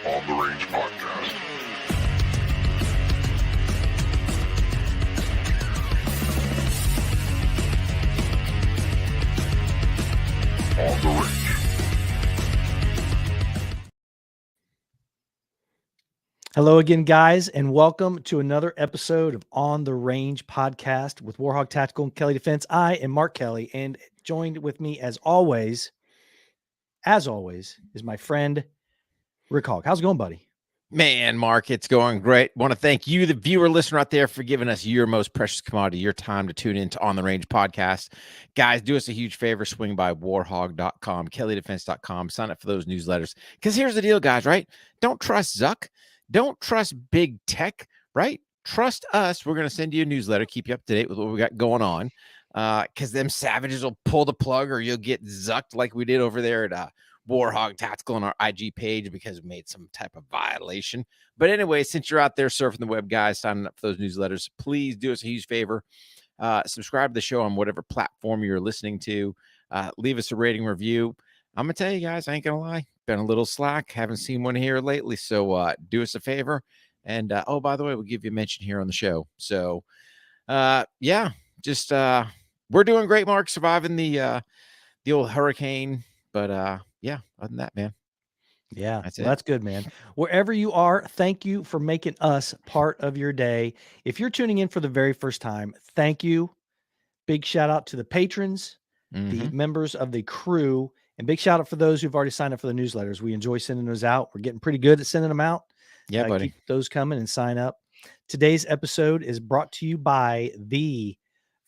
On the Range podcast. On the Range. Hello again, guys, and welcome to another episode of On the Range podcast with War HOGG Tactical and Kelley Defense. I am Mark Kelley, and joined with me as always, is my friend Rick Hogg. How's it going, buddy? Man, Mark, it's going great. Want to thank you, the viewer, listener out there, for giving us your most precious commodity, your time to tune into On the Range podcast. Guys, do us a huge favor. Swing by warhog.com, kelleydefense.com. Sign up for those newsletters. Because here's the deal, guys, right? Don't trust Zuck. Don't trust big tech, right? Trust us. We're going to send you a newsletter, keep you up to date with what we got going on. Because them savages will pull the plug or you'll get zucked like we did over there at War HOGG Tactical on our IG page because we made some type of violation. But anyway, since you're out there surfing the web, guys, signing up for those newsletters, please do us a huge favor. Subscribe to the show on whatever platform you're listening to. Leave us a rating review. I'm going to tell you guys, I ain't going to lie. Been a little slack. Haven't seen one here lately. So do us a favor. And, oh, by the way, we'll give you a mention here on the show. So, yeah, just we're doing great, Mark, surviving the old hurricane. But, yeah, other than that, man. Yeah, that's good, man. Wherever you are, thank you for making us part of your day. If you're tuning in for the very first time, thank you. Big shout out to the patrons, the members of the crew, and big shout out for those who've already signed up for the newsletters. We enjoy sending those out. We're getting pretty good at sending them out. Yeah, buddy. Keep those coming and sign up. Today's episode is brought to you by the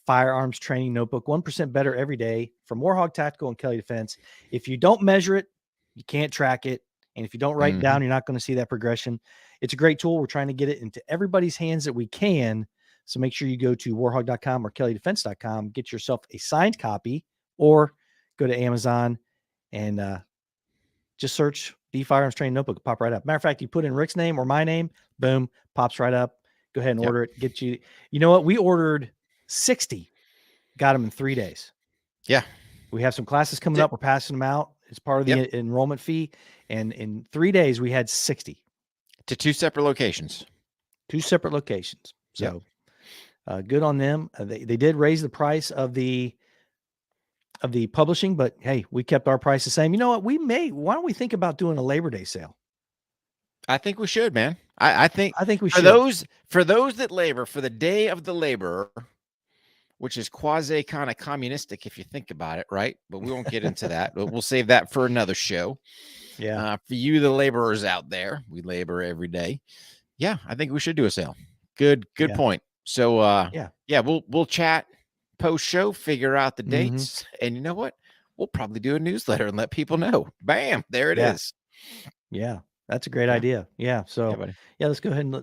Firearms Training Notebook, 1% better every day from War HOGG Tactical and Kelley Defense. If you don't measure it, you can't track it. And if you don't write it down, you're not going to see that progression. It's a great tool. We're trying to get it into everybody's hands that we can. So make sure you go to warhog.com or kelleydefense.com, get yourself a signed copy, or go to Amazon and just search the Firearms Training Notebook. Pop right up. Matter of fact, you put in Rick's name or my name, boom, pops right up. Go ahead and order it. Get you. You know what? We ordered 60, got them in 3 days. Yeah. We have some classes coming up. We're passing them out. It's part of the enrollment fee. And in 3 days, we had 60 to two separate locations. So good on them. They did raise the price of the publishing, but hey, we kept our price the same. You know what? Why don't we think about doing a Labor Day sale? I think we should, man. I think we should. For those that labor, for the Day of the Laborer, which is quasi kind of communistic if you think about it, right? But we won't get into that. But we'll save that for another show. Yeah. For you, the laborers out there, we labor every day. Yeah, I think we should do a sale. Good point. So we'll chat post show, figure out the dates, and you know what? We'll probably do a newsletter and let people know. Bam, there it is. Yeah, that's a great idea. Yeah. So let's go ahead and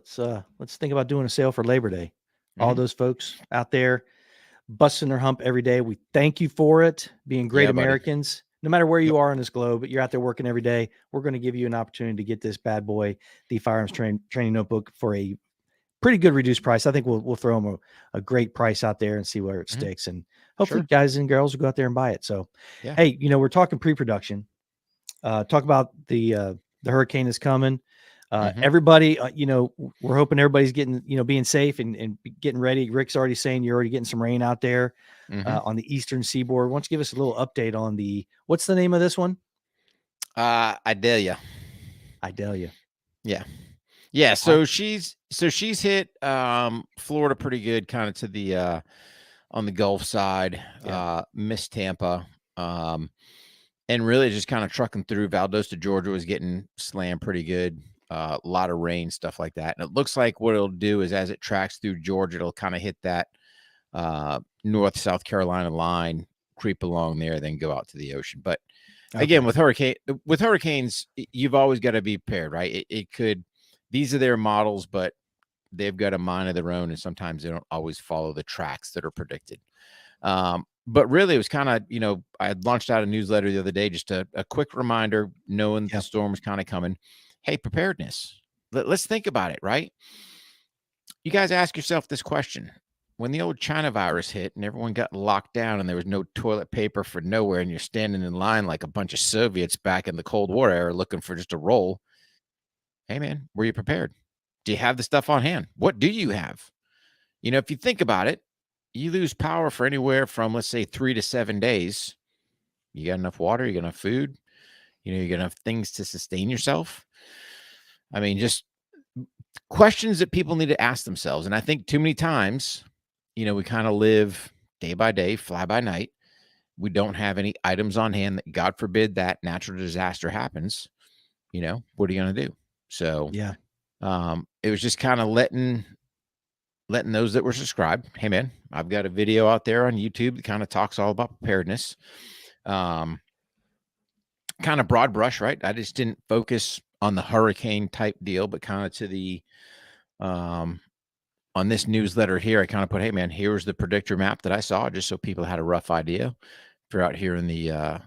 let's think about doing a sale for Labor Day. All those folks out there busting their hump every day, we thank you for it, being great Americans. No matter where you are on this globe, but you're out there working every day, we're going to give you an opportunity to get this bad boy, the Firearms Training Notebook, for a pretty good reduced price. I think we'll throw them a great price out there and see where it sticks. And hopefully guys and girls will go out there and buy it. So, hey, we're talking pre-production. Talk about the hurricane is coming. Everybody, we're hoping everybody's getting, being safe and getting ready. Rick's already saying you're already getting some rain out there on the eastern seaboard. Why don't you give us a little update on what's the name of this one? Idalia. Yeah. So she's hit Florida pretty good, kind of to the on the Gulf side, missed Tampa, and really just kind of trucking through. Valdosta, Georgia was getting slammed pretty good. A lot of rain, stuff like that. And it looks like what it'll do is as it tracks through Georgia, it'll kind of hit that North South Carolina line, creep along there, then go out to the ocean. But again, with hurricanes, you've always got to be prepared, right? These are their models, but they've got a mind of their own, and sometimes they don't always follow the tracks that are predicted. But really, it was kind of, I had launched out a newsletter the other day, just a quick reminder, knowing the storm was kind of coming. Hey, preparedness. Let's think about it, right? You guys ask yourself this question. When the old China virus hit and everyone got locked down and there was no toilet paper for nowhere and you're standing in line like a bunch of Soviets back in the Cold War era looking for just a roll, Hey man, were you prepared? Do you have the stuff on hand? What do you have? If you think about it, you lose power for anywhere from, let's say, 3 to 7 days. You got enough water, you got enough food, you got enough things to sustain yourself. I mean, just questions that people need to ask themselves. And I think too many times, we kind of live day by day, fly by night. We don't have any items on hand that, God forbid, that natural disaster happens. What are you going to do? So yeah, it was just kind of letting those that were subscribed, hey man, I've got a video out there on YouTube that kind of talks all about preparedness. Kind of broad brush, right? I just didn't focus on the hurricane type deal, but kind of to the on this newsletter here, I kind of put, hey man, here's the predictor map that I saw, just so people had a rough idea. If you're out here in the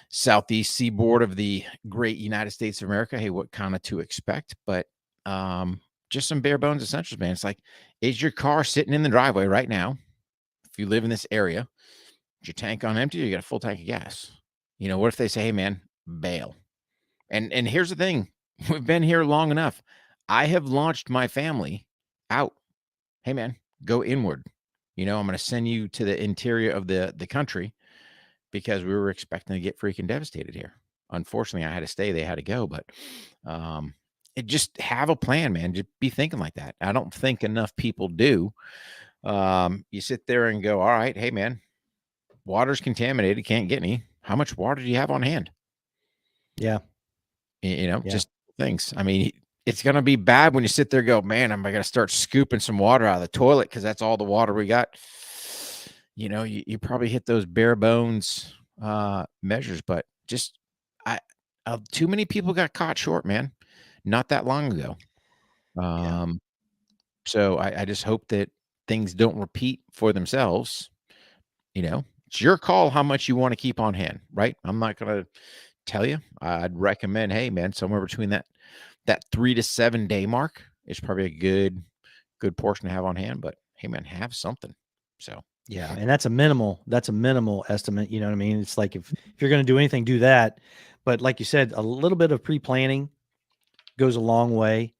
southeast seaboard of the great United States of America, hey, what kind of to expect? But just some bare bones essentials, man. It's like, is your car sitting in the driveway right now? If you live in this area, is your tank on empty or you got a full tank of gas? What if they say, hey man, bail? And here's the thing. We've been here long enough. I have launched my family out. Hey man, go inward. I'm going to send you to the interior of the country because we were expecting to get freaking devastated here. Unfortunately, I had to stay. They had to go. But just have a plan, man. Just be thinking like that. I don't think enough people do. You sit there and go, all right, hey man, water's contaminated, can't get any. How much water do you have on hand? Yeah. Just things. I mean, it's going to be bad when you sit there and go, man, I'm going to start scooping some water out of the toilet because that's all the water we got. You probably hit those bare bones measures, but just too many people got caught short, man. Not that long ago. So I just hope that things don't repeat for themselves. It's your call how much you want to keep on hand, right? I'm not going to tell you. I'd recommend, hey man, somewhere between that 3 to 7 day mark is probably a good portion to have on hand. But hey man, have something. So yeah, and that's a minimal estimate. You know what I mean? It's like if you're going to do anything, do that. But like you said, a little bit of pre-planning goes a long way.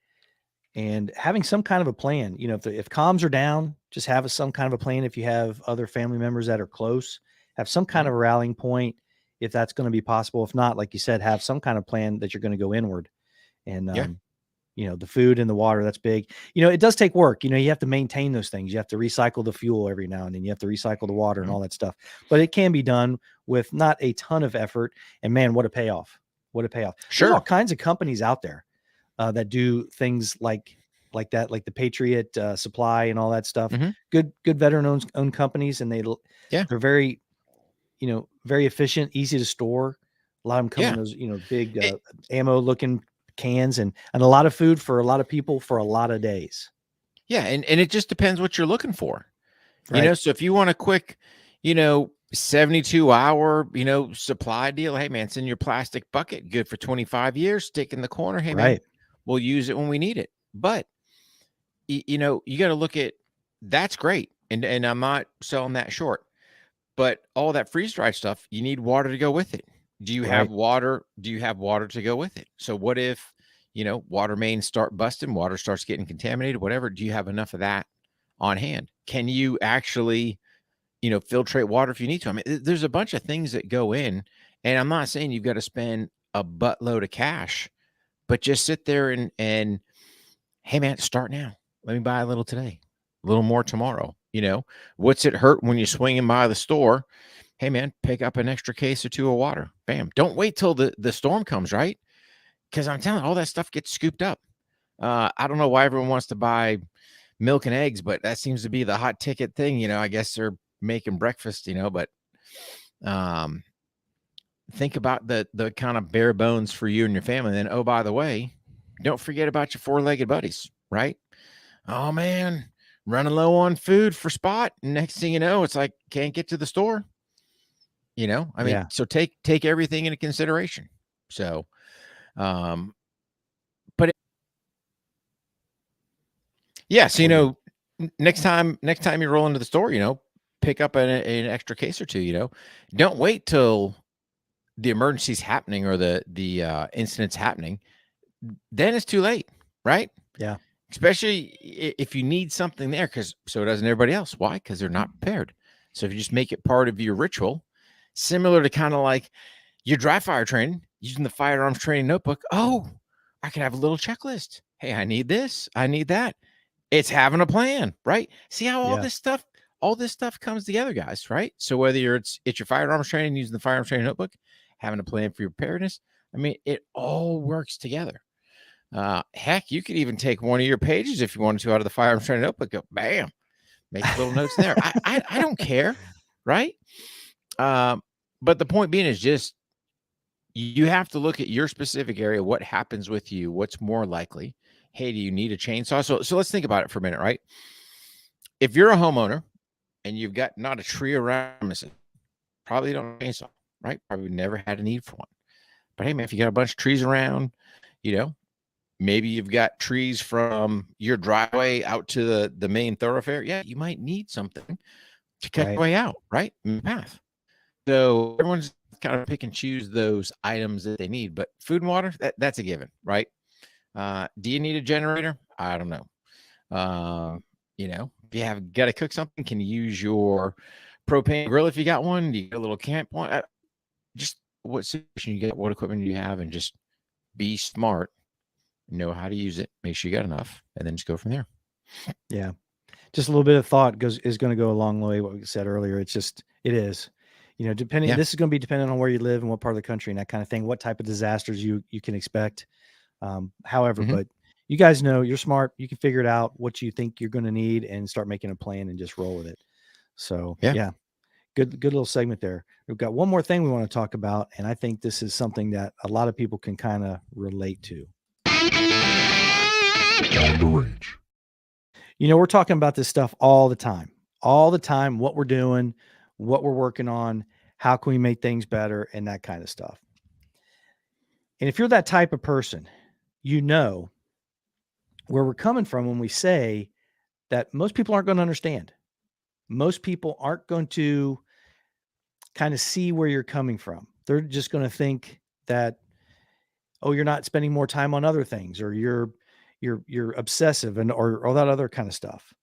And having some kind of a plan, if comms are down, just have some kind of a plan. If you have other family members that are close, have some kind of a rallying point, if that's going to be possible. If not, like you said, have some kind of plan that you're going to go inward. And, the food and the water, that's big. It does take work. You have to maintain those things. You have to recycle the fuel every now and then. You have to recycle the water and all that stuff. But it can be done with not a ton of effort. And man, what a payoff. What a payoff. Sure. There's all kinds of companies out there that do things like that, like the Patriot Supply and all that stuff. Good veteran owned companies, and they're very, very efficient, easy to store. A lot of them come in those, big ammo looking cans and a lot of food for a lot of people for a lot of days. Yeah, and it just depends what you're looking for. Right. So if you want a quick, 72-hour, supply deal, hey man, it's in your plastic bucket, good for 25 years, stick in the corner. Hey man, we'll use it when we need it. But you got to look at, that's great. And I'm not selling that short, but all that freeze-dried stuff, you need water to go with it. Do you have water? Do you have water to go with it? So what if, water mains start busting, water starts getting contaminated, whatever, do you have enough of that on hand? Can you actually, filtrate water if you need to? I mean, there's a bunch of things that go in, and I'm not saying you've got to spend a buttload of cash, but just sit there and hey man, start now. Let me buy a little today, a little more tomorrow. What's it hurt when you're swinging by the store? Hey man, pick up an extra case or two of water. Bam. Don't wait till the storm comes, right? Because I'm telling you, all that stuff gets scooped up. I don't know why everyone wants to buy milk and eggs, but that seems to be the hot ticket thing. I guess they're making breakfast, but think about the kind of bare bones for you and your family. And then, oh, by the way, don't forget about your four-legged buddies, right? Oh man, running low on food for Spot. Next thing you know, it's like, can't get to the store. I mean, so take everything into consideration. So, but yes, next time you roll into the store, pick up an extra case or two, don't wait till the emergency's happening or the incident's happening. then it's too late, right? Yeah. Especially if you need something there, because so doesn't everybody else. Why? Because they're not prepared. So if you just make it part of your ritual, similar to kind of like your dry fire training, using the firearms training notebook. Oh, I can have a little checklist. Hey, I need this. I need that. It's having a plan, right? See how all this stuff comes together, guys, right? So whether it's your firearms training, using the firearms training notebook, having a plan for your preparedness, I mean, it all works together. Heck, you could even take one of your pages if you wanted to out of the firearms training notebook. Go, bam, make little notes there. I don't care, right? But the point being is just you have to look at your specific area. What happens with you? What's more likely? Hey, do you need a chainsaw? So let's think about it for a minute, right? If you're a homeowner and you've got not a tree around missing, probably don't have a chainsaw, right? Probably never had a need for one. But hey, man, if you got a bunch of trees around, maybe you've got trees from your driveway out to the main thoroughfare. Yeah, you might need something to cut your way out, right? In the path. So everyone's kind of pick and choose those items that they need. But food and water, that's a given, right? Do you need a generator? I don't know. If you have got to cook something, can you use your propane grill if you got one? Do you get a little camp one? Just what situation you get, what equipment you have, and just be smart. Know how to use it. Make sure you got enough, and then just go from there. Yeah, just a little bit of thought is going to go a long way. What we said earlier, it is. Depending. Yeah. This is going to be dependent on where you live and what part of the country and that kind of thing. What type of disasters you can expect. However, but you guys know you're smart. You can figure it out what you think you're going to need and start making a plan and just roll with it. So yeah. Good little segment there. We've got one more thing we want to talk about, and I think this is something that a lot of people can kind of relate to. On the range. We're talking about this stuff all the time, what we're doing, what we're working on, how can we make things better, and that kind of stuff. And if you're that type of person, where we're coming from when we say that most people aren't going to understand. Most people aren't going to kind of see where you're coming from. They're just going to think that, oh, you're not spending more time on other things, or you're obsessive or all that other kind of stuff.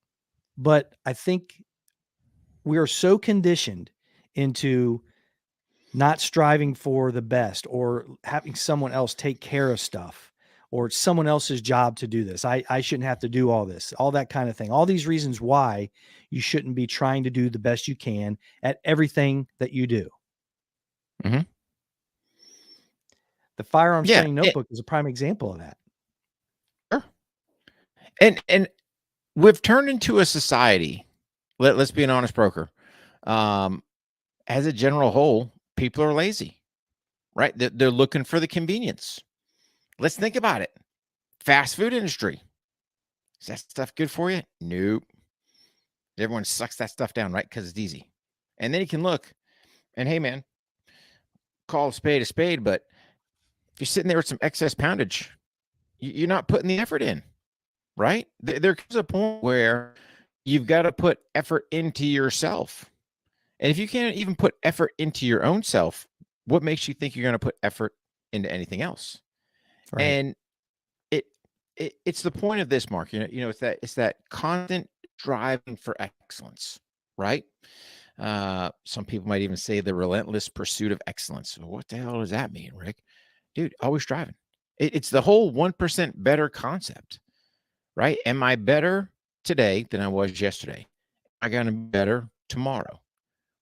But I think we are so conditioned into not striving for the best or having someone else take care of stuff, or it's someone else's job to do this. I shouldn't have to do all this, all that kind of thing. All these reasons why you shouldn't be trying to do the best you can at everything that you do. Mm-hmm. The firearms training notebook is a prime example of that. Sure. And we've turned into a society. Let's be an honest broker. As a general whole, people are lazy, right? They're looking for the convenience. Let's think about it. Fast food industry. Is that stuff good for you? Nope. Everyone sucks that stuff down, right? Because it's easy. And then you can look and, hey, man, call a spade, but if you're sitting there with some excess poundage, you're not putting the effort in, right? There comes a point where you've got to put effort into yourself. And if you can't even put effort into your own self, what makes you think you're going to put effort into anything else? Right. And it's the point of this, Mark. It's that constant striving for excellence, right? Some people might even say the relentless pursuit of excellence. What the hell does that mean, Rick? Dude, always striving. It's the whole 1% better concept, right? Am I better today than I was yesterday? Am I going to be better tomorrow?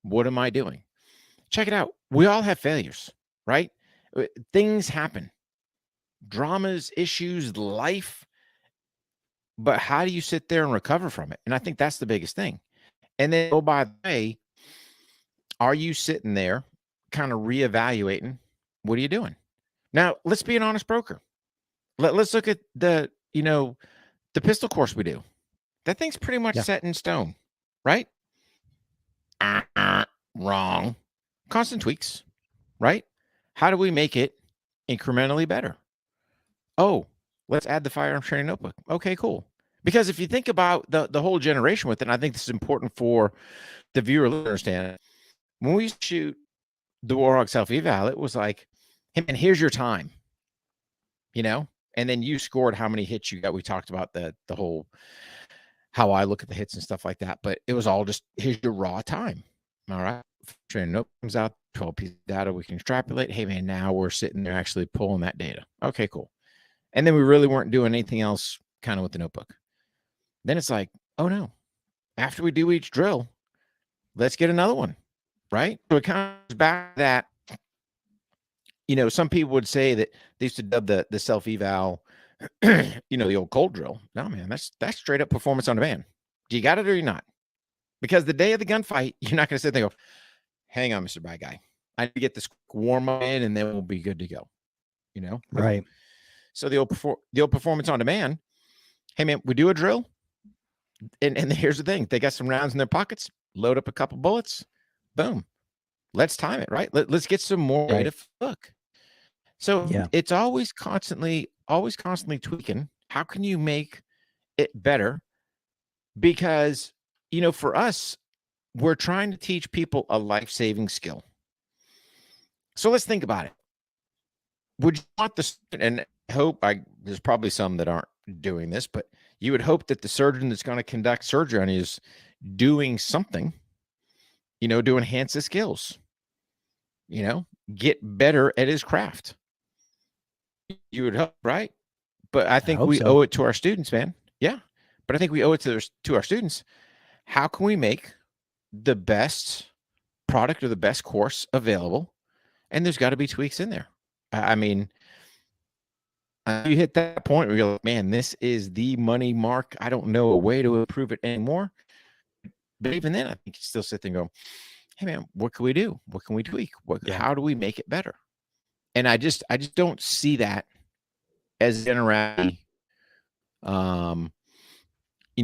What am I doing? Check it out. We all have failures, right? Things happen. Dramas, issues, life. But how do you sit there and recover from it? And I think that's the biggest thing. And then, oh, by the way, are you sitting there kind of reevaluating? What are you doing? Now, let's be an honest broker. Let's look at the pistol course we do. That thing's pretty much set in stone, right? Wrong. Constant tweaks, right? How do we make it incrementally better? Oh, let's add the firearms training notebook. Okay, cool. Because if you think about the whole generation with it, and I think this is important for the viewer to understand. When we shoot the War HOGG self-eval, it was like, hey, man, here's your time. And then you scored how many hits you got. We talked about the whole, how I look at the hits and stuff like that, but it was all just, here's your raw time. All right. Training note comes out, 12 pieces of data. We can extrapolate. Hey man, now we're sitting there actually pulling that data. Okay, cool. And then we really weren't doing anything else kind of with the notebook. Then it's like, oh no, after we do each drill, let's get another one. Right. So it kind of goes back to that. You know, some people would say that they used to dub the self-eval, you know, the old cold drill. No, man, that's straight up performance on demand. Do you got it or you're not? Because the day of the gunfight, you're not going to sit there and go, hang on, Mr. Bad Guy. I need to get this warm up in and then we'll be good to go. You know? Right. So the old performance on demand, hey man, we do a drill. And here's the thing. They got some rounds in their pockets, load up a couple bullets, boom. Let's time it, right? Let's get some more Right. data. Look. So it's always constantly tweaking. How can you make it better? Because, you know, for us, we're trying to teach people a life-saving skill. So let's think about it. Would you want the, and hope, there's probably some that aren't doing this, but you would hope that the surgeon that's going to conduct surgery on you is doing something, you know, to enhance his skills, you know, get better at his craft. You would hope, right? But I think we owe it to our students, man. Yeah. But I think we owe it to our students. How can we make the best product or the best course available? And there's got to be tweaks in there. I mean, you hit that point where you're like, man, this is the money mark. I don't know a way to improve it anymore. But even then, I think you still sit there and go, hey man, what can we do? What can we tweak? How do we make it better? And I just don't see that as generality, you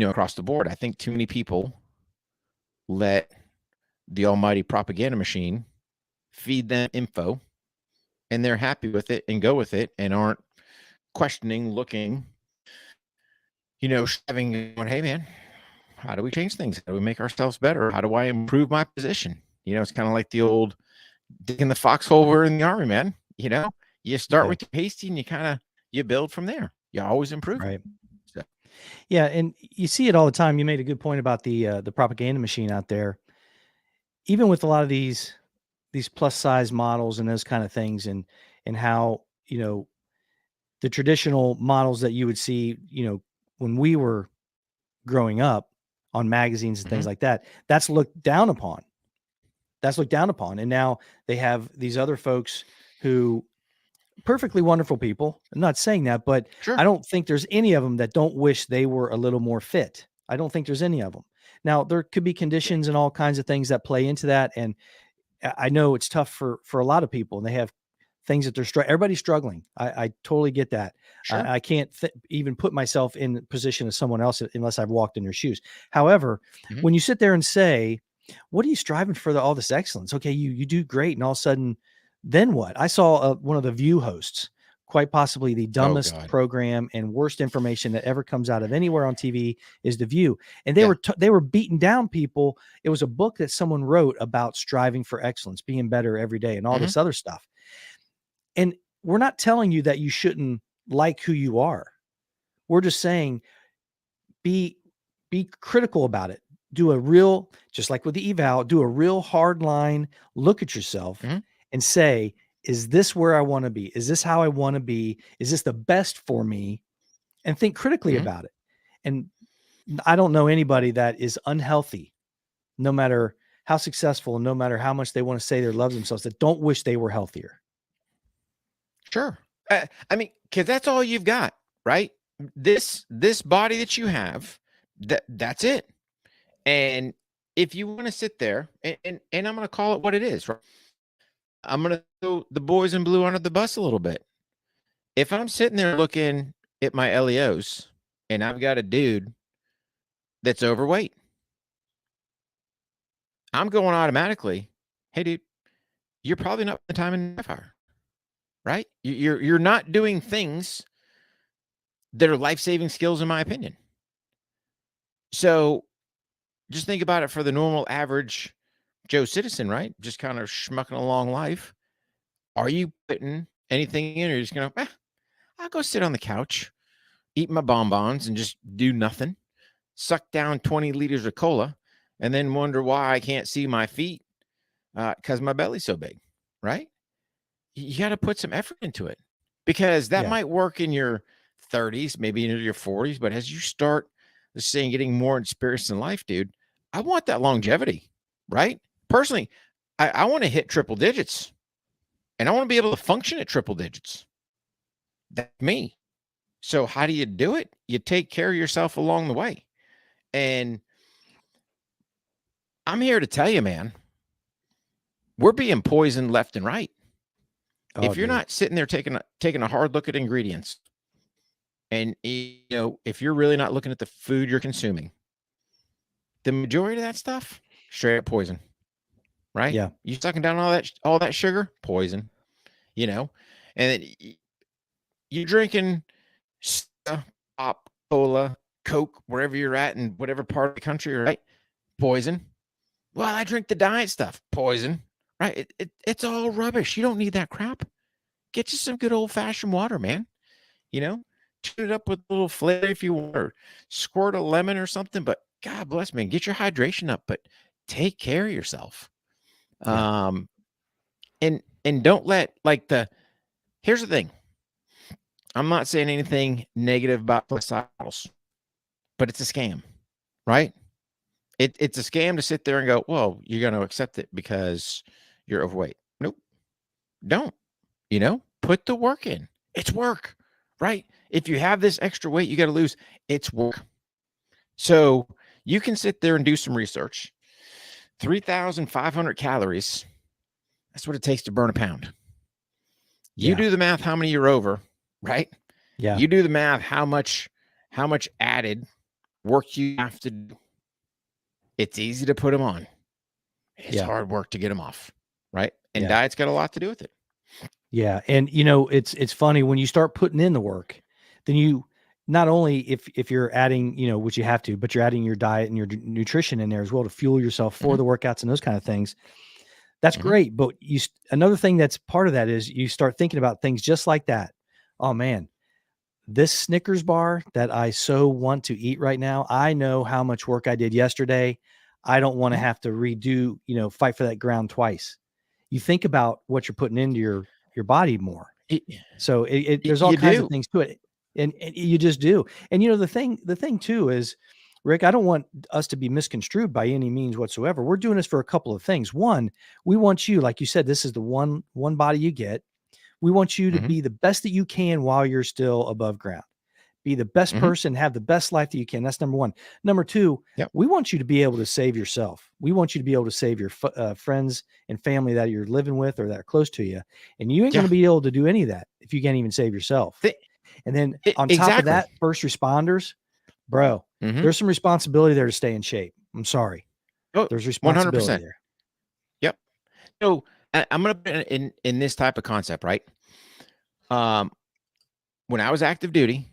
know, across the board. I think too many people let the almighty propaganda machine feed them info and they're happy with it and go with it and aren't questioning, looking, you know, having going, hey man, how do we change things? How do we make ourselves better? How do I improve my position? You know, it's kind of like the old digging the foxhole we're in the army, man. You know, you start with your hasty and you build from there. You always improve. Right. So. Yeah. And you see it all the time. You made a good point about the propaganda machine out there. Even with a lot of these plus size models and those kind of things, and how, you know, the traditional models that you would see, you know, when we were growing up on magazines and things like that, that's looked down upon. And now they have these other folks who, perfectly wonderful people. I'm not saying that, but I don't think there's any of them that don't wish they were a little more fit. I don't think there's any of them. Now, there could be conditions and all kinds of things that play into that. And I know it's tough for a lot of people, and they have things that everybody's struggling. I totally get that. Sure. I can't even put myself in the position of someone else unless I've walked in their shoes. However, when you sit there and say, what are you striving for all this excellence? Okay. You do great. And all of a sudden, then what? I saw one of the View hosts, quite possibly the dumbest program and worst information that ever comes out of anywhere on TV is The View. And they were beating down people. It was a book that someone wrote about striving for excellence, being better every day, and all this other stuff. And we're not telling you that you shouldn't like who you are. We're just saying, be critical about it. Do a real, just like with the eval, do a real hard line, look at yourself and say, is this where I want to be? Is this how I want to be? Is this the best for me? And think critically about it. And I don't know anybody that is unhealthy, no matter how successful, no matter how much they want to say they love themselves, that don't wish they were healthier. Sure. I mean, because that's all you've got, right? This body that you have, that's it. And if you want to sit there, and I'm going to call it what it is, right? I'm going to throw the boys in blue under the bus a little bit. If I'm sitting there looking at my LEOs and I've got a dude that's overweight, I'm going automatically, hey, dude, you're probably not the time in fire, right? You're not doing things that are life-saving skills, in my opinion. So just think about it for the normal average Joe citizen, right? Just kind of schmucking along life. Are you putting anything in, or you're just going to, I'll go sit on the couch, eat my bonbons, and just do nothing. Suck down 20 liters of cola, and then wonder why I can't see my feet because my belly's so big, right? You got to put some effort into it, because that might work in your 30s, maybe into your 40s. But as you start, let's say, getting more experience in life, dude, I want that longevity, right? Personally, I want to hit triple digits, and I want to be able to function at triple digits. That's me. So how do you do it? You take care of yourself along the way. And I'm here to tell you, man, we're being poisoned left and right. If you're not sitting there taking a hard look at ingredients, and if you're really not looking at the food you're consuming, the majority of that stuff, straight up poison, right? Yeah. You sucking down all that sugar, poison, and then you're drinking pop, cola, Coke, wherever you're at in whatever part of the country, right? Poison. Well, I drink the diet stuff, poison, right? It's all rubbish. You don't need that crap. Get you some good old-fashioned water, man. Tune it up with a little flavor if you want, or squirt a lemon or something. But God bless, man, get your hydration up, but take care of yourself. And don't let here's the thing. I'm not saying anything negative about plus size bottles, but it's a scam, right? It's a scam to sit there and go, well, you're going to accept it because you're overweight. Nope. Don't. Put the work in. It's work, right? If you have this extra weight you got to lose, it's work. So you can sit there and do some research. 3,500 calories. That's what it takes to burn a pound. You do the math, how many you're over, right? Yeah. You do the math, how much added work you have to do. It's easy to put them on. It's hard work to get them off, right? And diet's got a lot to do with it. Yeah. And it's funny when you start putting in the work, then you not only if you're adding, which you have to, but you're adding your diet and your nutrition in there as well to fuel yourself for the workouts and those kind of things. That's great. But another thing that's part of that is you start thinking about things just like that. Oh man, this Snickers bar that I so want to eat right now, I know how much work I did yesterday. I don't want to have to redo, fight for that ground twice. You think about what you're putting into your body more. So there's all kinds of things to it. And you just do. And the thing too is, Rick, I don't want us to be misconstrued by any means whatsoever. We're doing this for a couple of things. One, we want you, like you said, this is the one body you get. We want you to be the best that you can while you're still above ground. Be the best person, have the best life that you can. That's number one. Number two, we want you to be able to save yourself. We want you to be able to save your friends and family that you're living with or that are close to you. And you ain't going to be able to do any of that if you can't even save yourself. And then on top of that, first responders, bro, there's some responsibility there to stay in shape. I'm sorry. Oh, there's responsibility 100%. there. Yep. So I'm going to put in this type of concept, right? When I was active duty,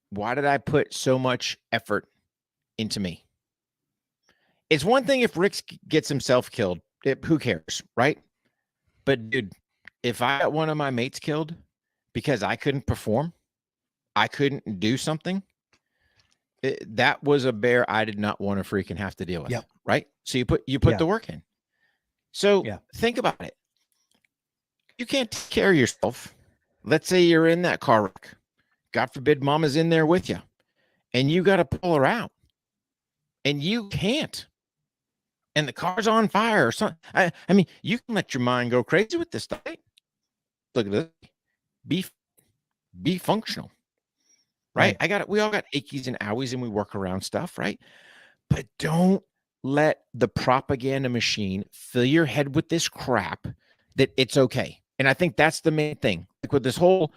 why did I put so much effort into me? It's one thing if Rick gets himself killed, who cares, right? But dude, if I got one of my mates killed because I couldn't perform, I couldn't do something, that was a bear I did not want to freaking have to deal with, right? So you put the work in. So think about it. You can't take care of yourself. Let's say you're in that car wreck. God forbid mama's in there with you and you got to pull her out and you can't. And the car's on fire or something. I mean, you can let your mind go crazy with this stuff. Right? Look at this. Be functional. Right? We all got achies and owies and we work around stuff, right? But don't let the propaganda machine fill your head with this crap that it's okay. And I think that's the main thing. Like with this whole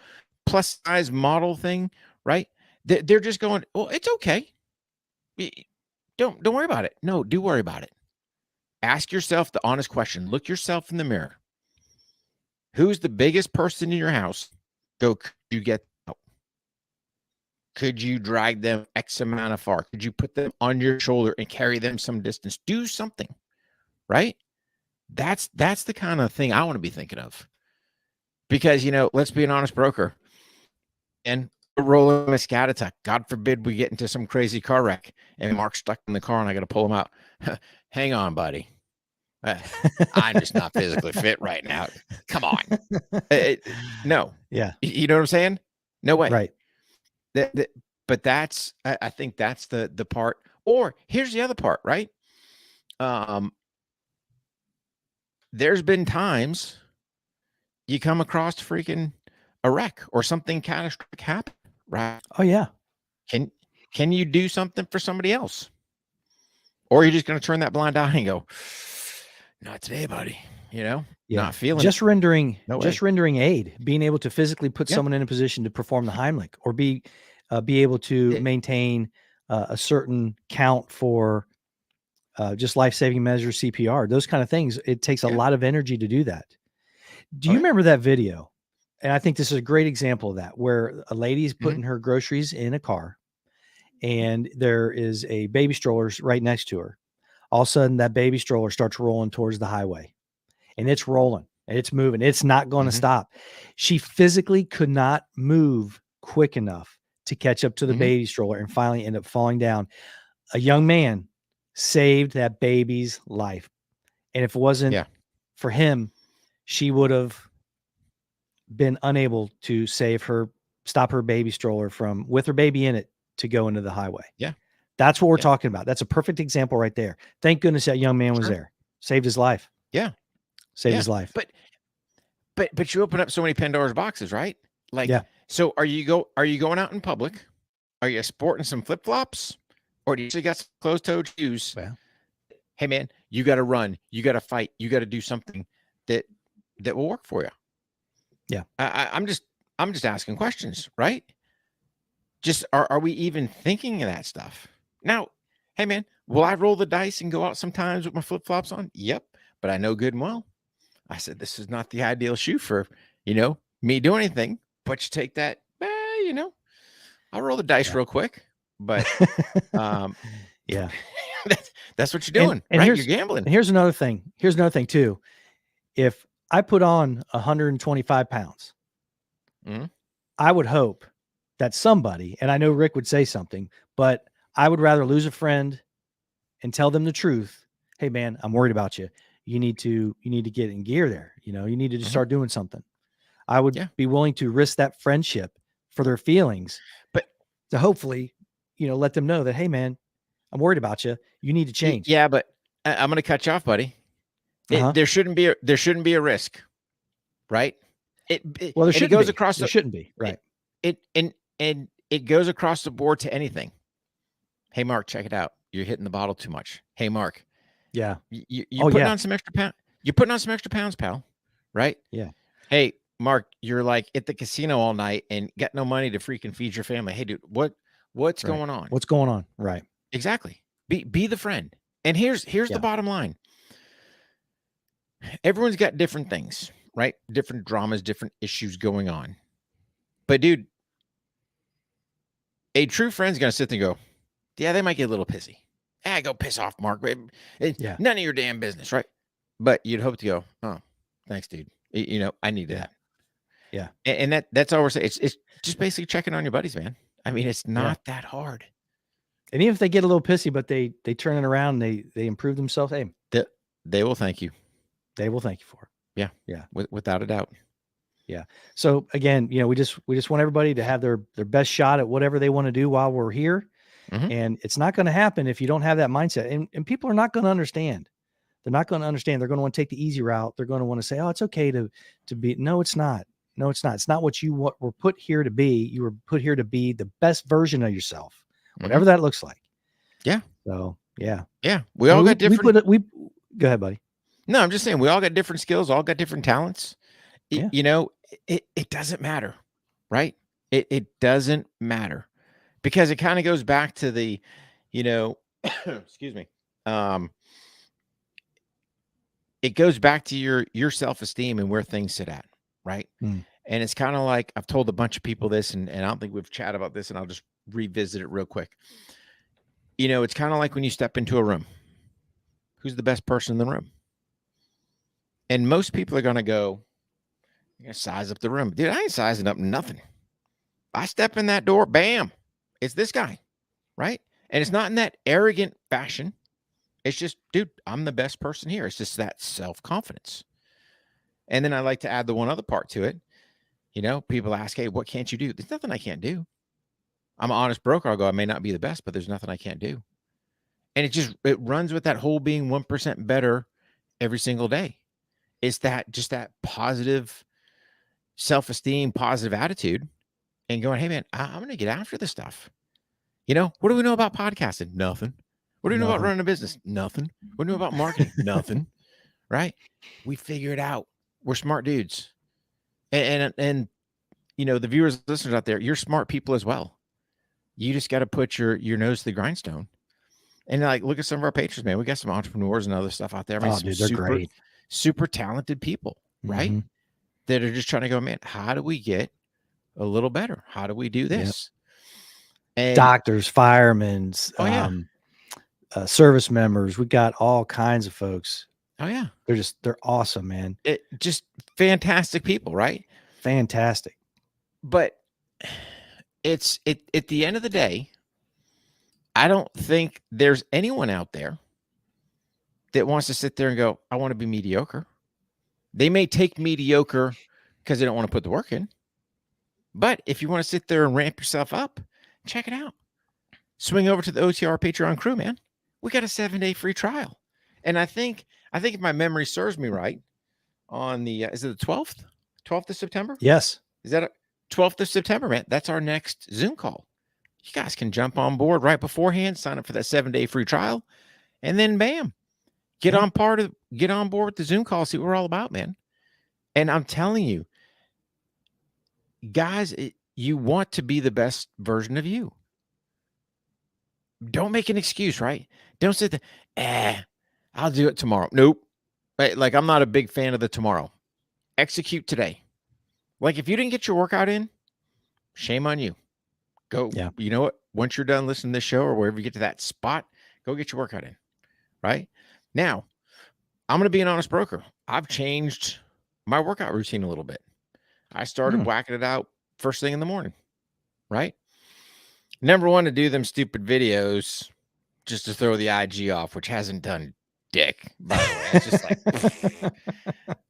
plus size model thing, right? They're just going, well, it's okay. Don't worry about it. No, do worry about it. Ask yourself the honest question. Look yourself in the mirror. Who's the biggest person in your house? Could you get out? Could you drag them X amount of far? Could you put them on your shoulder and carry them some distance? Do something, right? That's the kind of thing I want to be thinking of. Because, let's be an honest broker. and we're rolling a scat attack. God forbid we get into some crazy car wreck and Mark's stuck in the car and I got to pull him out. Hang on, buddy. I'm just not physically fit right now. Come on. No. Yeah. You know what I'm saying? No way. Right. But that's, I think that's the part. Or here's the other part, right? There's been times you come across freaking a wreck or something catastrophic happen, right? Oh yeah. Can you do something for somebody else? Or are you just going to turn that blind eye and go, not today, buddy, not feeling just it. rendering, No just way. rendering aid, being able to physically put someone in a position to perform the Heimlich or be able to maintain a certain count for just life-saving measures, CPR, those kind of things. It takes a lot of energy to do that. Do you remember that video? And I think this is a great example of that, where a lady's putting her groceries in a car and there is a baby stroller right next to her. All of a sudden that baby stroller starts rolling towards the highway and it's rolling and it's moving. It's not going to stop. She physically could not move quick enough to catch up to the baby stroller and finally end up falling down. A young man saved that baby's life. And if it wasn't for him, she would have been unable to stop her baby stroller from, with her baby in it, to go into the highway. Yeah. That's what we're talking about. That's a perfect example right there. Thank goodness that young man was there. Saved his life. Yeah. Saved his life. But you open up so many Pandora's boxes, right? Like, so are you going out in public? Are you sporting some flip-flops? Or do you actually got some closed-toed shoes? Well, hey man, you got to run, you got to fight, you got to do something that will work for you. Yeah. I'm just asking questions, right? Just are we even thinking of that stuff? Now, hey man, will I roll the dice and go out sometimes with my flip-flops on? Yep. But I know good and well, I said, this is not the ideal shoe for, me doing anything, but you take that, I'll roll the dice real quick, but, yeah, that's what you're doing, and right? You're gambling. And here's another thing too. If I put on 125 pounds, I would hope that somebody, and I know Rick would say something, but I would rather lose a friend and tell them the truth. Hey man, I'm worried about you. You need to get in gear there. You need to just start doing something. I would be willing to risk that friendship for their feelings, but to hopefully, let them know that, hey man, I'm worried about you. You need to change. Yeah. But I'm going to cut you off, buddy. There shouldn't be a risk, right? There shouldn't be, right? And it goes across the board to anything. Hey, Mark, check it out. You're hitting the bottle too much. Hey, Mark. Yeah. You're putting on some extra pounds. You're putting on some extra pounds, pal. Right? Yeah. Hey, Mark, you're like at the casino all night and got no money to freaking feed your family. Hey, dude, what's going on? What's going on? Right. Exactly. Be the friend. And here's the bottom line. Everyone's got different things, right? Different dramas, different issues going on. But dude, a true friend's going to sit there and go, yeah, they might get a little pissy. Go piss off, Mark. None of your damn business, right? But you'd hope to go, oh, thanks, dude. I need that. Yeah. And that's all we're saying. It's just basically checking on your buddies, man. I mean, it's not that hard. And even if they get a little pissy, but they turn it around and they improve themselves, hey, they will thank you. They will thank you for it. Yeah. Yeah. Without a doubt. Yeah. So again, we just want everybody to have their best shot at whatever they want to do while we're here. And it's not going to happen if you don't have that mindset. And people are not going to understand. They're not going to understand. They're going to want to take the easy route. They're going to want to say, oh, it's okay to be. No, it's not. No, it's not. It's not what you were put here to be. You were put here to be the best version of yourself, whatever that looks like. Yeah. So, yeah. Yeah. We all got different. Go ahead, buddy. No, I'm just saying we all got different skills, all got different talents. Yeah. It doesn't matter, right? It doesn't matter because it kind of goes back to the, excuse me. It goes back to your self-esteem and where things sit at, right? And it's kind of like, I've told a bunch of people this and I don't think we've chatted about this and I'll just revisit it real quick. It's kind of like when you step into a room, who's the best person in the room? And most people are going to go, you're going to size up the room. Dude, I ain't sizing up nothing. I step in that door, bam, it's this guy, right? And it's not in that arrogant fashion. It's just, dude, I'm the best person here. It's just that self-confidence. And then I like to add the one other part to it. You know, people ask, hey, what can't you do? There's nothing I can't do. I'm an honest broker. I'll go, I may not be the best, but there's nothing I can't do. And it runs with that whole being 1% better every single day. It's just that positive self-esteem, positive attitude, and going, hey man, I'm going to get after this stuff. You know, what do we know about podcasting? Nothing. What do we know about running a business? Nothing. What do we know about marketing? Nothing. Right? We figure it out. We're smart dudes. And you know, the viewers, listeners out there, you're smart people as well. You just got to put your nose to the grindstone. And like, look at some of our patrons, man. We got some entrepreneurs and other stuff out there. I mean, dude, they're great. Super talented people, right? Mm-hmm. That are just trying to go, man, how do we get a little better? How do we do this? Yep. And doctors, firemen, service members. We got all kinds of folks. Oh yeah. They're awesome, man. Just fantastic people, right? Fantastic. But at the end of the day, I don't think there's anyone out there that wants to sit there and go, I want to be mediocre. They may take mediocre because they don't want to put the work in. But if you want to sit there and ramp yourself up, check it out. Swing over to the OTR Patreon crew, man. We got a 7-day free trial. And I think if my memory serves me right, on the, is it the 12th? 12th of September? Yes. Is that 12th of September, man? That's our next Zoom call. You guys can jump on board right beforehand, sign up for that 7-day free trial, and then bam, get on board with the Zoom call, see what we're all about, man. And I'm telling you, guys, you want to be the best version of you. Don't make an excuse, right? Don't sit there, I'll do it tomorrow. Nope. Like, I'm not a big fan of the tomorrow. Execute today. Like, if you didn't get your workout in, shame on you. Go, you know what? Once you're done listening to this show or wherever you get to that spot, go get your workout in, right? Now, I'm going to be an honest broker. I've changed my workout routine a little bit. I started whacking it out first thing in the morning, right? Number one, to do them stupid videos just to throw the IG off, which hasn't done dick, by the way. It's just like,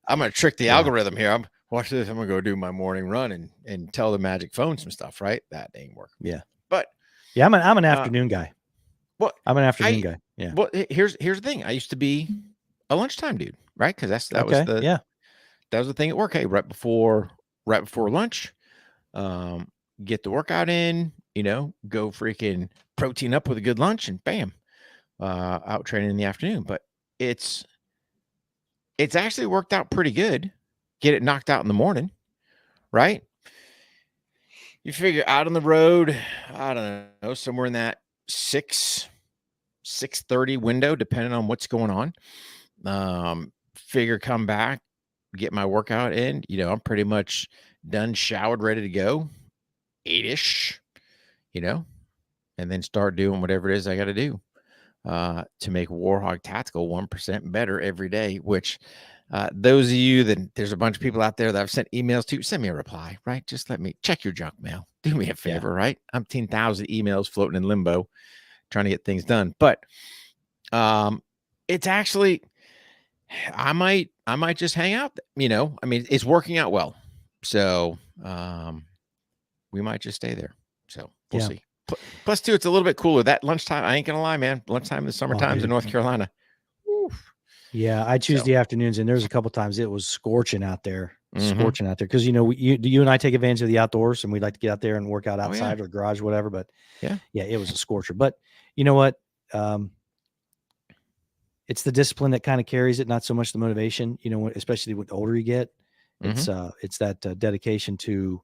I'm going to trick the algorithm here. Watch this. I'm going to go do my morning run and tell the magic phone some stuff, right? That ain't working. Yeah. But yeah, I'm an afternoon guy. Well, I'm an afternoon guy. Yeah. Well, here's the thing. I used to be a lunchtime dude, right? Because that was the thing at work. Hey, right before lunch, get the workout in, you know, go freaking protein up with a good lunch, and bam, out training in the afternoon. But it's actually worked out pretty good. Get it knocked out in the morning, right? You figure out on the road, I don't know, somewhere in that 6:30 window, depending on what's going on. Figure come back, get my workout in. You know, I'm pretty much done, showered, ready to go, 8-ish, you know, and then start doing whatever it is I got to do to make War HOGG Tactical 1% better every day, which those of you that there's a bunch of people out there that I've sent emails to, send me a reply, right? Just let me check your junk mail. Do me a favor, right? I'm 10,000 emails floating in limbo trying to get things done. But it's actually, I might just hang out, you know. I mean, it's working out well. So we might just stay there. So we'll see. Plus, too, it's a little bit cooler. That lunchtime, I ain't going to lie, man. Lunchtime in the summertime in North Carolina. Yeah, I choose the afternoons, and there's a couple times it was scorching out there, because you know you and I take advantage of the outdoors, and we like to get out there and work out outside or garage, or whatever. But yeah, it was a scorcher. But you know what? It's the discipline that kind of carries it, not so much the motivation. You know, especially when older you get, it's that dedication to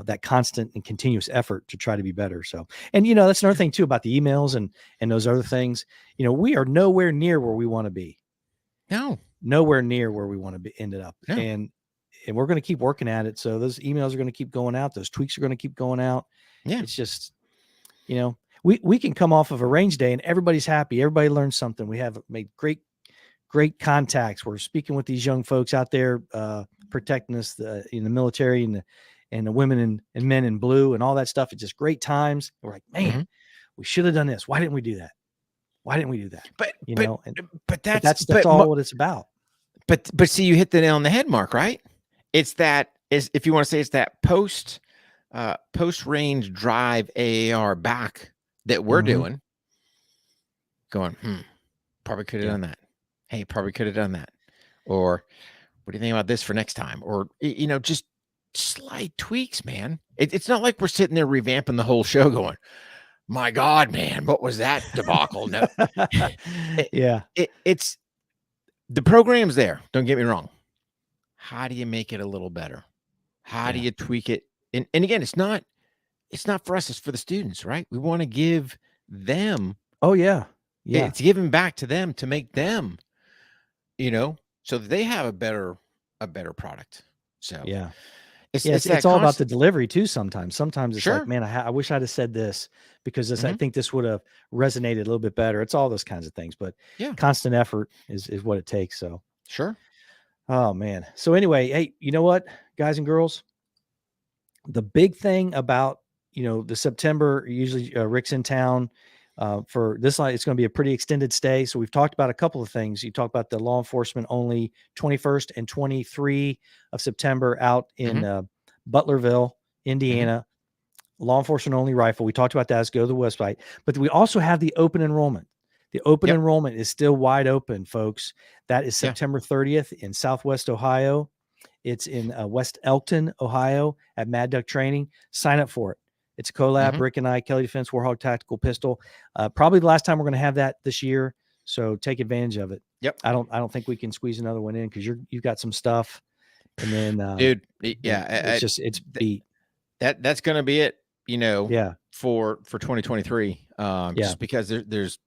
that constant and continuous effort to try to be better. So, and you know, that's another thing too about the emails and those other things. You know, we are nowhere near where we want to be. No, nowhere near where we want to be ended up. No. And we're going to keep working at it. So those emails are going to keep going out. Those tweaks are going to keep going out. Yeah. It's just, you know, we can come off of a range day and everybody's happy. Everybody learns something. We have made great contacts. We're speaking with these young folks out there, protecting us in the military and the women and men in blue and all that stuff. It's just great times. We're like, man, we should have done this. Why didn't we do that? Why didn't we do that? But that's all what it's about. But see, you hit the nail on the head, Mark, right? It's that is, if you want to say, it's that post range drive AAR back that we're doing, going, probably could have done that. Hey, probably could have done that. Or what do you think about this for next time? Or, just slight tweaks, man. It's not like we're sitting there revamping the whole show going, my God, man, what was that debacle? No. It's the program's there. Don't get me wrong. How do you make it a little better? How do you tweak it? And again, it's not for us, it's for the students, right? We want to give them. Oh yeah. Yeah. It's giving back to them to make them, so that they have a better product. So yeah. It's all about the delivery too. Sometimes it's like, man, I wish I'd have said this because I think this would have resonated a little bit better. It's all those kinds of things, but constant effort is what it takes. So sure. Oh man. So anyway, hey, you know what, guys and girls, the big thing about, the September, usually Rick's in town for this line. It's going to be a pretty extended stay. So we've talked about a couple of things. You talked about the law enforcement only 21st and 23 of September out in Butlerville, Indiana, law enforcement only rifle. We talked about that. Let's go to the website, but we also have the open enrollment. The open enrollment is still wide open, folks. That is September 30th in Southwest Ohio. It's in West Elkton, Ohio at Mad Duck Training. Sign up for it. It's a collab. Rick and I, Kelley Defense, War HOGG Tactical Pistol. Probably the last time we're going to have that this year. So take advantage of it. Yep. I don't think we can squeeze another one in because you've got some stuff. And then, dude, it's beat. That's going to be it, for 2023. Just because there's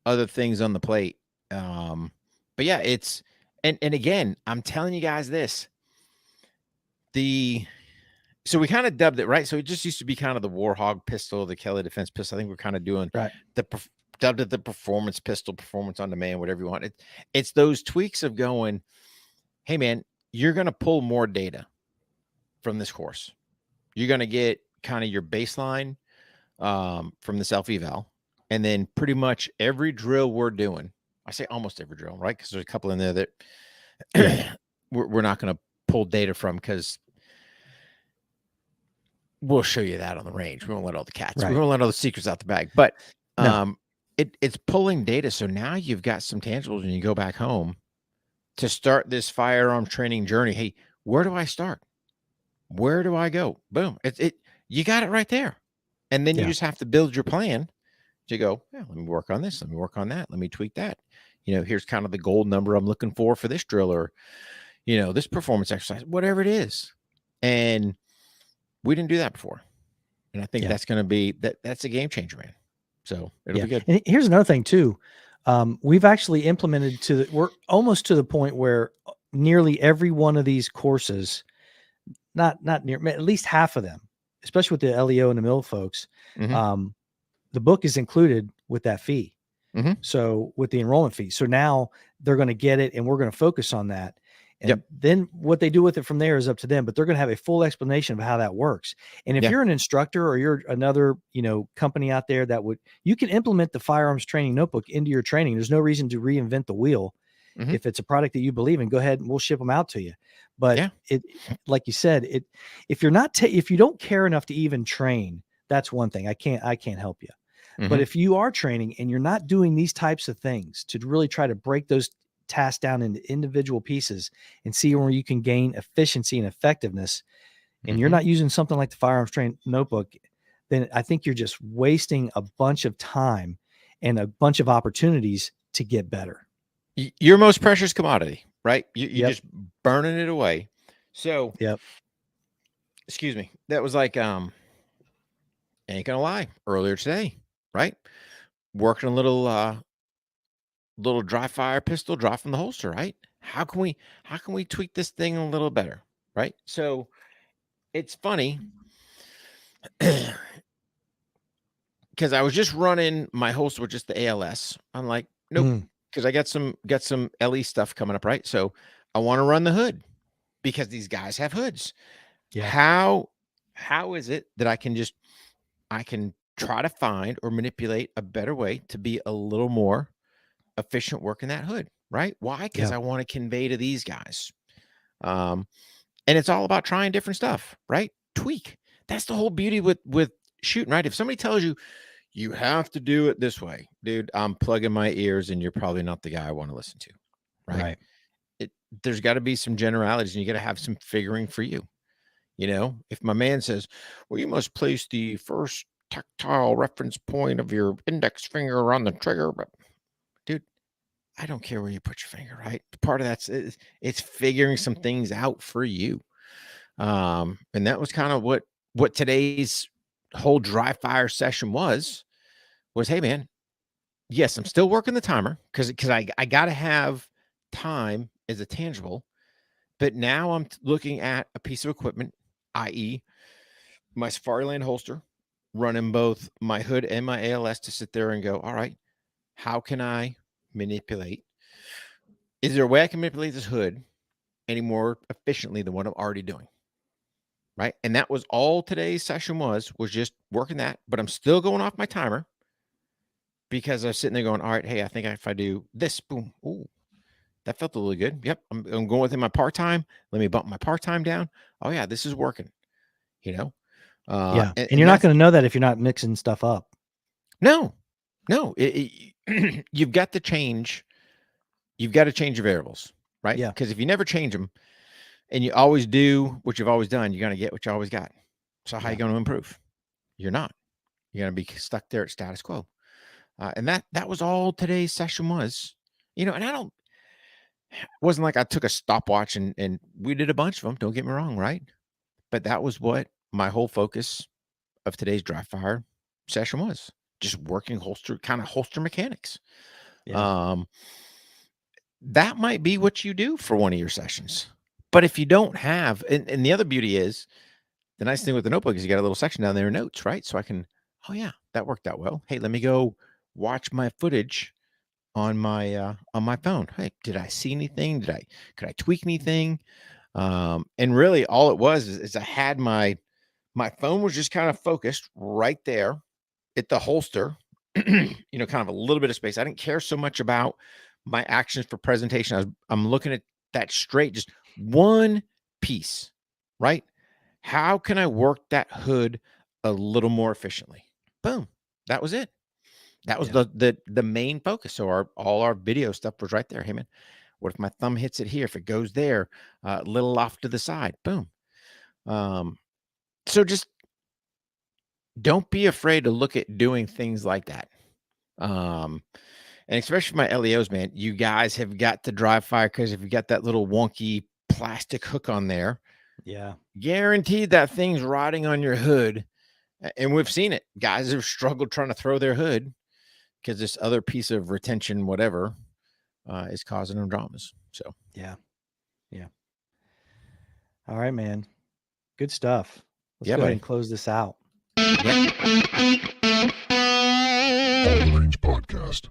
other things on the plate. But yeah, it's, and again, I'm telling you guys this, so we kind of dubbed it, right? So it just used to be kind of the War HOGG pistol, the Kelley Defense pistol. I think we're kind of doing dubbed it the performance pistol, performance on demand, whatever you want. It's those tweaks of going, hey man, you're going to pull more data from this course. You're going to get kind of your baseline from the self-eval. And then pretty much every drill we're doing, I say almost every drill, right? Because there's a couple in there that we're not going to pull data from because we'll show you that on the range. We won't let all the cats, we won't let all the secrets out the bag. But it's pulling data. So now you've got some tangibles when you go back home to start this firearm training journey. Hey, where do I start? Where do I go? Boom. You got it right there. And then you just have to build your plan to go, let me work on this. Let me work on that. Let me tweak that. Here's kind of the gold number I'm looking for this drill, or, this performance exercise, whatever it is. And we didn't do that before. And I think that's going to be, that's a game changer, man. So it'll be good. And here's another thing too. We've actually implemented we're almost to the point where nearly every one of these courses, not near, at least half of them, especially with the LEO and the MIL folks, the book is included with that fee. So with the enrollment fee. So now they're going to get it and we're going to focus on that. And then what they do with it from there is up to them, but they're going to have a full explanation of how that works. And if you're an instructor or you're another, company out there you can implement the firearms training notebook into your training. There's no reason to reinvent the wheel. If it's a product that you believe in, go ahead and we'll ship them out to you. But it, like you said, if you don't care enough to even train, that's one thing. I can't help you. But if you are training and you're not doing these types of things to really try to break those tasks down into individual pieces and see where you can gain efficiency and effectiveness, and you're not using something like the firearms training notebook, then I think you're just wasting a bunch of time and a bunch of opportunities to get better. Your most precious commodity, right? You're just burning it away. So, excuse me. That was like, ain't gonna lie, earlier today, right? Working a little dry fire pistol, draw from the holster, right? How can we tweak this thing a little better, right? So it's funny because I was just running my holster with just the ALS. I'm like, nope, because I got some LE stuff coming up, right? So I want to run the hood because these guys have hoods. How how is it that I can try to find or manipulate a better way to be a little more efficient working that hood, right? Why? Because I want to convey to these guys. And it's all about trying different stuff, right? Tweak. That's the whole beauty with shooting, right? If somebody tells you, you have to do it this way, dude, I'm plugging my ears and you're probably not the guy I want to listen to, right? There's got to be some generalities and you got to have some figuring for you. You know, if my man says, well, you must place the first tactile reference point of your index finger on the trigger, but dude, I don't care where you put your finger, right? Part of that's it's figuring some things out for you. And that was kind of what today's whole dry fire session was, hey man, yes, I'm still working the timer because I gotta have time as a tangible, but now I'm looking at a piece of equipment, i.e. my Safariland holster, running both my hood and my ALS to sit there and go, all right, how can I manipulate? Is there a way I can manipulate this hood any more efficiently than what I'm already doing? Right. And that was all today's session was just working that, but I'm still going off my timer because I was sitting there going, all right, hey, I think if I do this, boom, ooh, that felt really good. Yep. I'm going within my part-time. Let me bump my part-time down. Oh yeah, this is working, you know? And you're not going to know that if you're not mixing stuff up. No, you've got to change. You've got to change your variables, right? Yeah. Because if you never change them and you always do what you've always done, you're going to get what you always got. So how are you going to improve? You're not. You're going to be stuck there at status quo. And that was all today's session was, you know, and it wasn't like I took a stopwatch and we did a bunch of them. Don't get me wrong. Right. But that was what my whole focus of today's dry fire session was, just working holster mechanics. Yeah. That might be what you do for one of your sessions. But if you don't have, and the other beauty is, the nice thing with the notebook is you got a little section down there, notes, right? So I can, oh yeah, that worked out well. Hey, let me go watch my footage on my phone. Hey, did I see anything? Could I tweak anything? And really all it was is I had my phone was just kind of focused right there at the holster, you know, kind of a little bit of space. I didn't care so much about my actions for presentation. I'm looking at that straight, just one piece, right? How can I work that hood a little more efficiently? Boom. That was it. That was the main focus. So all our video stuff was right there. Hey man, what if my thumb hits it here? If it goes there, a little off to the side, boom. So just don't be afraid to look at doing things like that. And especially for my LEOs, man, you guys have got to dry fire because if you got that little wonky plastic hook on there, guaranteed that thing's rotting on your hood. And we've seen it. Guys have struggled trying to throw their hood because this other piece of retention, whatever, is causing them dramas. So yeah. All right, man. Good stuff. Let's go ahead and close this out. On the Range Podcast.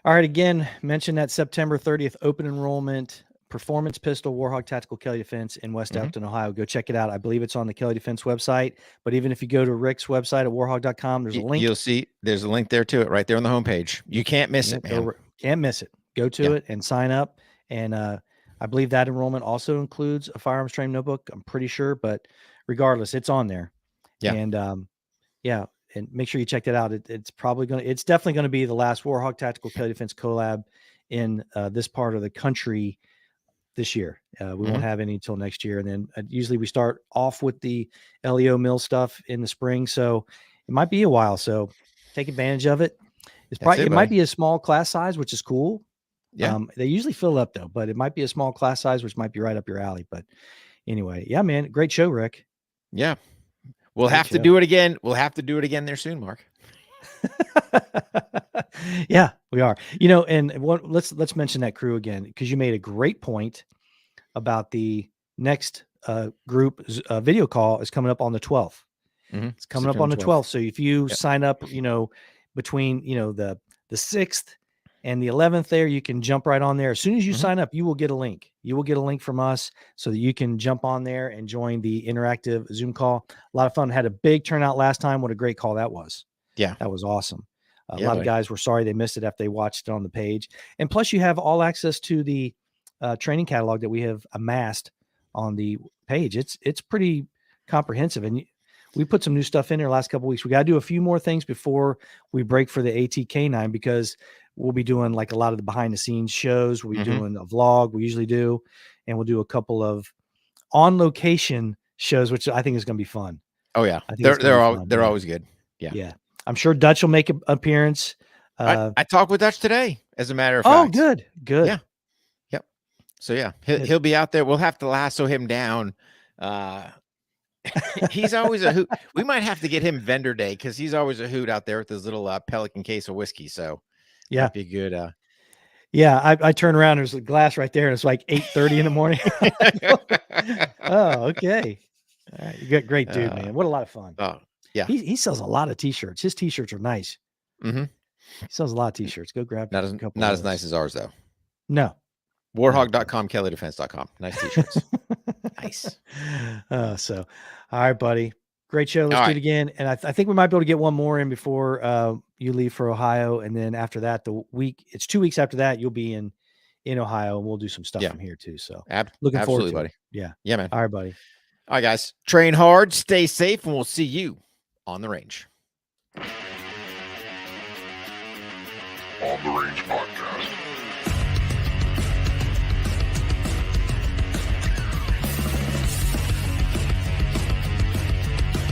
All right. Again, mention that September 30th open enrollment performance pistol War HOGG Tactical Kelley Defense in West Elkton, Ohio. Go check it out. I believe it's on the Kelley Defense website. But even if you go to Rick's website at warhogg.com, there's a link. You'll see there's a link there to it right there on the homepage. You can't miss it, man. Can't miss it. Go to it and sign up. And I believe that enrollment also includes a firearms training notebook. I'm pretty sure, but regardless, it's on there. Yeah. And and make sure you check that out. It's definitely going to be the last War HOGG Tactical Kelley Defense collab in this part of the country this year. We won't have any until next year. And then usually we start off with the LEO mill stuff in the spring. So it might be a while. So take advantage of it. It might be a small class size, which is cool. Yeah. They usually fill up though, but it might be a small class size, which might be right up your alley. But anyway, yeah, man, great show, Rick. Yeah. We'll have to do it again. We'll have to do it again there soon, Mark. Yeah, we are. You know, and let's mention that crew again, because you made a great point about the next group video call is coming up on the 12th. It's coming up on the 12th. So if you sign up, you know, between, you know, the 6th And the 11th there, you can jump right on there. As soon as you sign up, you will get a link. You will get a link from us so that you can jump on there and join the interactive Zoom call. A lot of fun. Had a big turnout last time. What a great call that was. Yeah. That was awesome. A lot of guys were sorry they missed it after they watched it on the page. And plus you have all access to the training catalog that we have amassed on the page. It's pretty comprehensive. And we put some new stuff in there last couple of weeks. We got to do a few more things before we break for the ATK9 because we'll be doing like a lot of the behind the scenes shows. We'll be doing a vlog we usually do, and we'll do a couple of on location shows, which I think is going to be fun. Oh yeah. They're always good. Yeah. Yeah. I'm sure Dutch will make an appearance. I talked with Dutch today, as a matter of fact. Oh, good. Yeah. Yep. So yeah, he'll be out there. We'll have to lasso him down. He's always a hoot. We might have to get him vendor day because he's always a hoot out there with his little Pelican case of whiskey. So yeah, might be good. Yeah, I turn around. There's a glass right there, and it's like 8:30 in the morning. Oh, okay. All right, you got great dude, man. What a lot of fun. Oh yeah, he sells a lot of t-shirts. His t-shirts are nice. He sells a lot of t-shirts. Go grab not as nice as ours though. No. warhog.com, kellydefense.com. Nice t-shirts. Nice. So, all right, buddy. Great show. Let's do it again. And I think we might be able to get one more in before you leave for Ohio. And then after that, it's 2 weeks after that, you'll be in Ohio, and we'll do some stuff from here too. So looking forward to it. Buddy. Yeah. Yeah, man. All right, buddy. All right, guys. Train hard, stay safe, and we'll see you on the range. On the Range Podcast.